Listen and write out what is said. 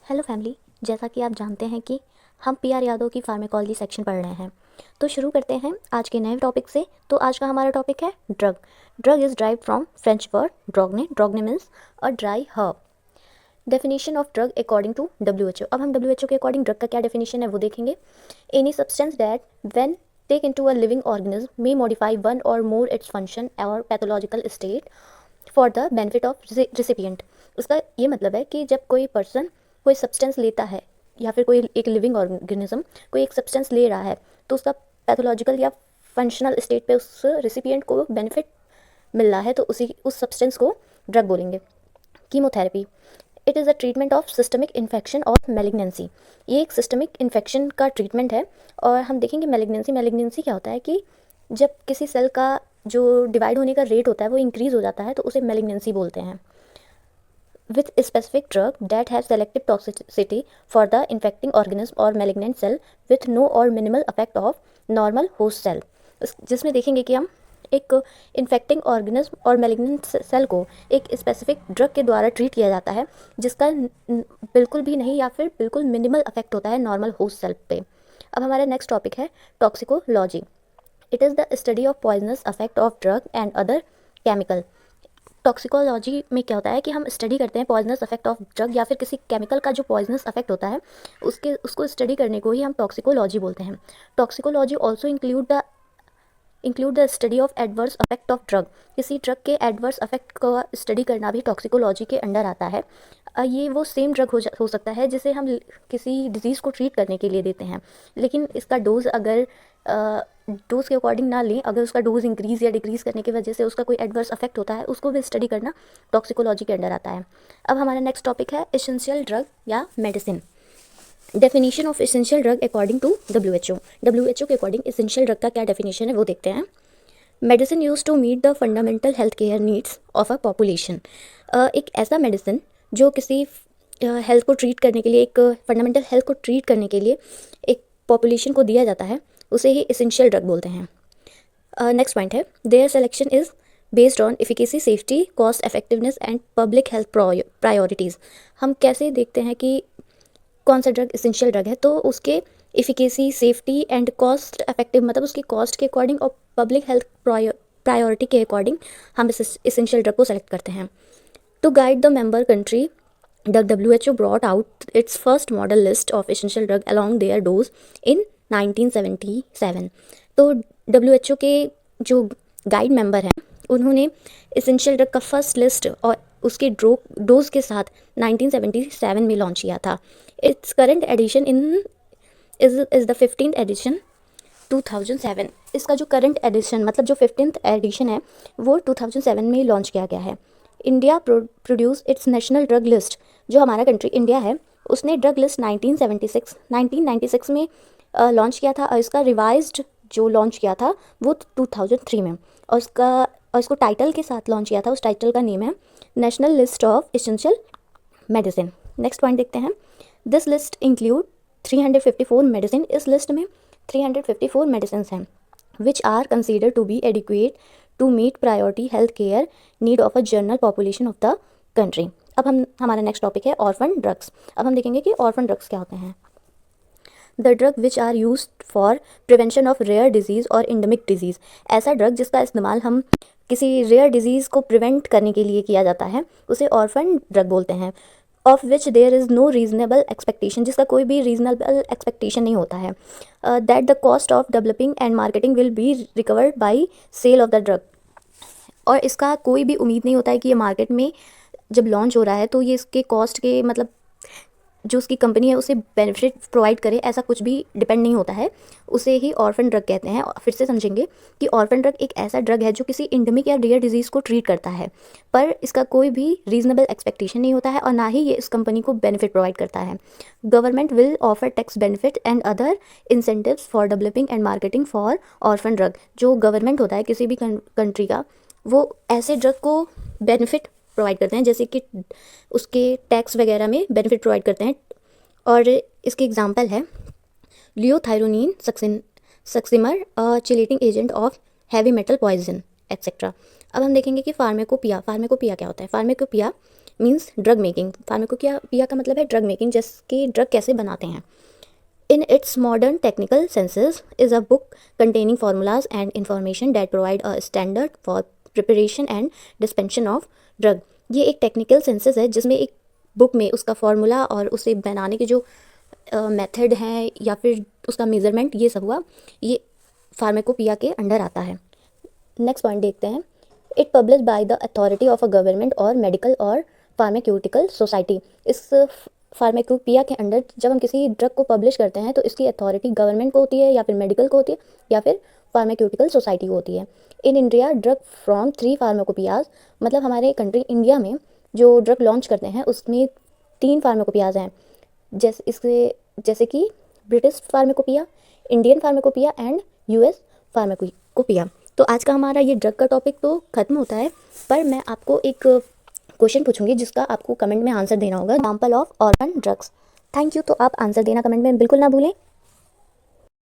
Hello family. जैसा कि आप जानते हैं कि हम पीआर यादव की फार्मेकोलॉजी सेक्शन पढ़ रहे हैं, तो शुरू करते हैं आज के नए टॉपिक से। तो आज का हमारा टॉपिक है drug. Drug is drive from French word ड्रॉगने। ड्रॉगने means a dry herb. Definition of drug according to WHO। अब हम WHO के अकॉर्डिंग ड्रग का क्या डेफिनेशन है वो देखेंगे। Any substance that when take into a living organism may modify one or more its function or pathological state for the benefit of recipient. उसका ये मतलब है कि जब कोई पर्सन कोई सब्सटेंस लेता है या फिर कोई एक लिविंग ऑर्गेनिज्म कोई एक सब्सटेंस ले रहा है, तो उसका पैथोलॉजिकल या फंक्शनल स्टेट पे उस रिसिपिएंट को बेनिफिट मिल रहा है, तो उस सब्सटेंस को ड्रग बोलेंगे। Chemotherapy, it is a treatment of systemic infection और मेलिग्नेंसी। ये एक सिस्टमिक इन्फेक्शन का ट्रीटमेंट है। और हम देखेंगे मेलिग्नेंसी क्या होता है कि जब किसी सेल का जो डिवाइड होने का रेट होता है वो इंक्रीज़ हो जाता है, तो उसे मेलिग्नेंसी बोलते हैं। with a specific drug that has selective toxicity for the infecting organism or malignant cell with no or minimal effect of normal host cell। जिसमें देखेंगे कि हम एक इन्फेक्टिंग ऑर्गेनिज्म और मेलिग्नेंट सेल को एक स्पेसिफिक ड्रग के द्वारा ट्रीट किया जाता है जिसका बिल्कुल भी नहीं या फिर बिल्कुल मिनिमल इफेक्ट होता है नॉर्मल होस्ट सेल पे। अब हमारा नेक्स्ट टॉपिक है toxicology. It is the study of poisonous effect of drug and other chemical. Toxicology में क्या होता है कि हम स्टडी करते हैं पॉइजनस इफेक्ट ऑफ ड्रग या फिर किसी केमिकल का जो पॉइजनस इफेक्ट होता है उसको स्टडी करने को ही हम टॉक्सिकोलॉजी बोलते हैं। Toxicology also include the study of adverse effect of drug. किसी ड्रग के एडवर्स इफेक्ट का स्टडी करना भी टॉक्सिकोलॉजी के अंडर आता है। ये वो सेम ड्रग हो सकता है जिसे हम किसी डिजीज़ को ट्रीट करने के लिए देते हैं, लेकिन इसका डोज अगर डोज के अकॉर्डिंग ना लें, अगर उसका डोज इंक्रीज़ या डिक्रीज़ करने की वजह से उसका कोई एडवर्स इफेक्ट होता है, उसको भी स्टडी करना टॉक्सिकोलॉजी के अंडर आता है। अब हमारा नेक्स्ट टॉपिक है एसेंशियल ड्रग या medicine. Definition of essential drug according to WHO के अकॉर्डिंग एसेंशियल ड्रग का क्या डेफिनेशन है वो देखते हैं। Medicine use to meet the fundamental health care needs of a population. एक ऐसा मेडिसिन जो किसी हेल्थ को ट्रीट करने के लिए, एक फंडामेंटल हेल्थ को ट्रीट करने के लिए एक पॉपुलेशन को दिया जाता है, उसे ही एसेंशियल ड्रग बोलते हैं। नेक्स्ट पॉइंट है there selection is based on efficacy, safety, cost effectiveness and public health priorities. हम कैसे देखते हैं कि कौन सा ड्रग एसेंशियल ड्रग है, तो उसके efficacy, safety and cost effective, मतलब उसकी कॉस्ट के अकॉर्डिंग और पब्लिक हेल्थ प्रायोरिटी के अकॉर्डिंग हम इस एसेंशियल ड्रग को सेलेक्ट करते हैं। To guide the member country the WHO brought out its first model list of essential drug along their dose in 1977। तो WHO के जो गाइड मेंबर हैं उन्होंने एसेंशियल ड्रग का फर्स्ट लिस्ट और उसके डोज के साथ 1977 में लॉन्च किया था। Its current edition is the 15th edition 2007। इसका जो करंट एडिशन मतलब जो 15th एडिशन है वो 2007 में लॉन्च किया गया है। India produce it's national drug list. जो हमारा कंट्री इंडिया है उसने ड्रग लिस्ट 1996 में लॉन्च किया था, और इसका रिवाइज्ड जो लॉन्च किया था वो 2003 में, और इसको टाइटल के साथ लॉन्च किया था। उस टाइटल का नेम है national list of essential medicine. Next point देखते हैं। This list include 354 medicine. इस लिस्ट में 354 मेडिसिन हैं which are consider to be adequate to meet priority health care need of a general population of the country. अब हमारा next topic है orphan drugs. अब हम देखेंगे कि ऑर्फन ड्रग्स क्या होते हैं। The drug which are use for prevention of rare diseases और इंडेमिक डिजीज़। ऐसा ड्रग जिसका इस्तेमाल हम किसी रेयर डिजीज़ को प्रिवेंट करने के लिए किया जाता है उसे ऑर्फन ड्रग बोलते हैं। Of which there is no reasonable expectation, जिसका कोई भी रीजनेबल एक्सपेक्टेशन नहीं होता है। That the cost of developing and marketing will be recovered by sale of the drug. और इसका कोई भी उम्मीद नहीं होता है कि ये मार्केट में जब लॉन्च हो रहा है तो ये इसके कॉस्ट के मतलब जो उसकी कंपनी है उसे बेनिफिट प्रोवाइड करे, ऐसा कुछ भी डिपेंड नहीं होता है। उसे ही ऑर्फन ड्रग कहते हैं। फिर से समझेंगे कि ऑर्फन ड्रग एक ऐसा ड्रग है जो किसी इंडेमिक या रेयर डिजीज़ को ट्रीट करता है, पर इसका कोई भी रीजनेबल एक्सपेक्टेशन नहीं होता है और ना ही ये इस कंपनी को बेनिफिट प्रोवाइड करता है। Government will offer tax benefit and other incentives for developing and marketing for orphan drug. जो गवर्नमेंट होता है किसी भी कंट्री का, वो ऐसे ड्रग को बेनिफिट प्रोवाइड करते हैं, जैसे कि उसके टैक्स वगैरह में बेनिफिट प्रोवाइड करते हैं। और इसके एग्जांपल है liothyronine succimer, chelating agent of heavy metal poison etcetera. अब हम देखेंगे कि फार्मेकोपिया क्या होता है। Pharmacopoeia means drug making. Pharmacopoeia का मतलब है ड्रग मेकिंग, जैसे ड्रग कैसे बनाते हैं। In its modern technical senses, is a book containing formulas and information that provide a standard for preparation and dispensation of drug। ये एक टेक्निकल सेंसेस है जिसमें एक बुक में उसका फॉर्मूला और उसे बनाने के जो मेथड हैं या फिर उसका मेज़रमेंट, ये सब हुआ, ये फार्माकोपिया के अंडर आता है। नेक्स्ट पॉइंट देखते हैं। It publish by the authority of a government और मेडिकल और फार्माक्यूटिकल सोसाइटी। इस फार्माकोपिया के अंडर जब हम किसी ड्रग को पब्लिश करते हैं तो इसकी अथॉरिटी गवर्नमेंट को होती है या फिर मेडिकल को होती है या फिर फार्माक्यूटिकल सोसाइटी को होती है। In India drug from 3 pharmacopoeias, मतलब हमारे कंट्री इंडिया में जो ड्रग लॉन्च करते हैं उसमें 3 फार्माकोपियाज हैं, जैसे कि British pharmacopoeia, Indian pharmacopoeia and US pharmacopoeia. तो आज का हमारा ये ड्रग का टॉपिक तो खत्म होता है, पर मैं आपको एक क्वेश्चन पूछूंगी जिसका आपको कमेंट में आंसर देना होगा। Example of organ drugs. Thank you. तो आप आंसर देना कमेंट में बिल्कुल ना भूलें।